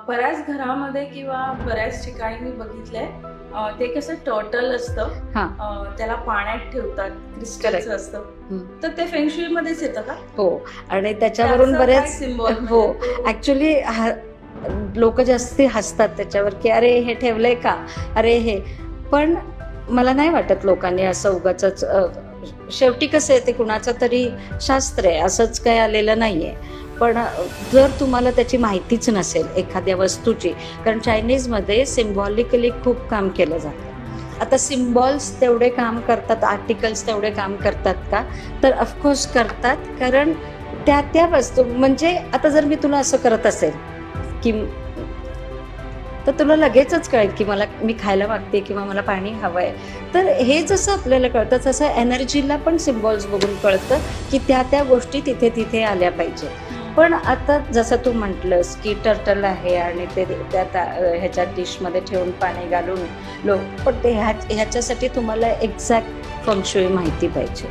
बऱ्याच घरामध्ये किंवा बऱ्याच ठिकाणी मी बघितलंय, ते कसं टर्टल असतं, त्याला पाण्यात ठेवतात, क्रिस्टलचं असतं, तर ते फेंगशुई मध्येच येतं का? हो, आणि त्याच्यावरून बरेच सिम्बॉल. हो, ऍक्च्युली लोक जास्ती हसतात त्याच्यावर की अरे हे ठेवलंय का, अरे हे. पण मला नाही वाटत लोकांनी असं उगाचच, शेवटी कसं आहे ते कुणाचं तरी शास्त्र आहे, असंच काही आलेलं नाहीये. पण जर तुम्हाला त्याची माहितीच नसेल एखाद्या वस्तूची, कारण चायनीजमध्ये सिम्बॉलिकली खूप काम केलं जातं. आता सिम्बॉल्स तेवढे काम करतात, आर्टिकल्स तेवढे काम करतात का, तर ऑफकोर्स करतात. कारण त्या वस्तू, म्हणजे आता जर मी तुला असं करत असेल की, तर तुला लगेचच कळेल की मी खायला मागते किंवा मला पाणी हवंय. तर हे जसं आपल्याला कळतं तसं एनर्जीला पण सिम्बॉल्स बघून कळतं की त्या गोष्टी तिथे तिथे आल्या पाहिजे. पण आता जसं तू म्हटलंस की टर्टल आहे आणि ते ह्याच्या डिशमध्ये ठेवून पाणी घालून पण ते ह्याच्यासाठी तुम्हाला एक्झॅक्ट फेंगशुई माहिती पाहिजे.